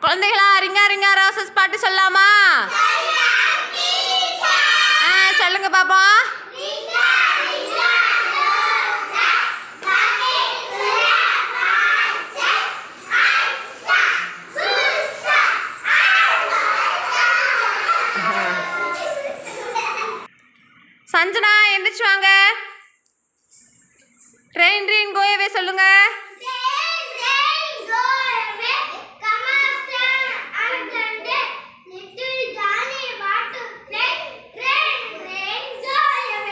குழந்தைகளா ரிங்கா ரிங்கா ரோசஸ் பாட்டு சொல்லலாமா? சொல்லுங்க பாப்போம். சஞ்சனா எந்திரிச்சு வாங்க. ட்ரெயின் ட்ரெயின் கோயவே சொல்லுங்க.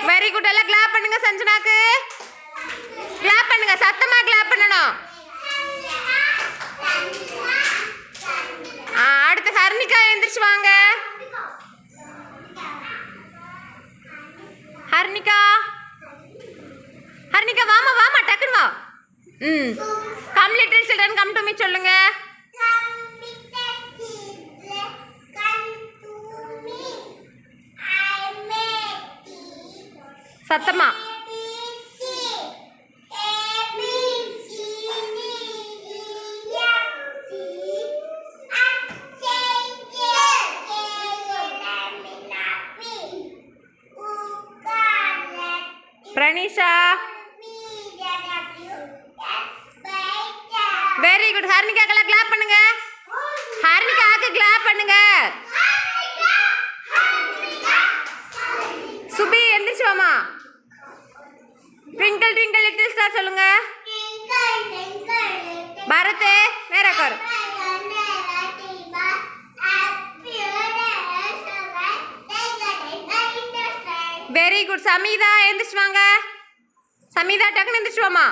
Very good. எல்லாம் கிளாப் பண்ணுங்க சஞ்சனாக்கு. கிளாப் பண்ணுங்க, சத்தமா கிளாப் பண்ணணும். அடுத்து ஹர்னிகா எந்திரிச்சு வாங்க. ஹர்னிகா ஹர்னிகா வாமா வாமா டக்குன்னு வா. Come little children come to me சொல்லுங்க. சத்தமா. பிரணீஷா வெரி குட். ஹர்னிகாக்கெல்லாம் கிளாப் பண்ணுங்க. ஹர்னிகாக்கு கிளாப் பண்ணுங்க. சுபி எந்திரிச்சு வாமா. ட்விங்கிள் ட்விங்கிள் லிட்டில் ஸ்டார் சொல்லுங்க. பரத் வேற உட்காரு. Very good. சமீதா எந்திரிச்சு வாங்க. சமீதா டக்குன்னு எந்திரிச்சு வாமா.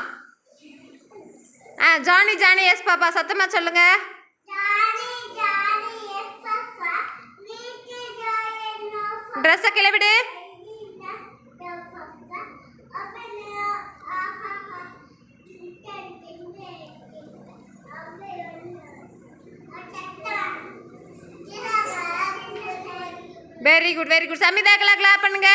ஜானி ஜானி எஸ் பாப்பா சத்தமா சொல்லுங்க. ட்ரெஸ்ஸை கிளவிடு. Very good very good. சமீதாக்கெல்லாம் கிளாப் பண்ணுங்க.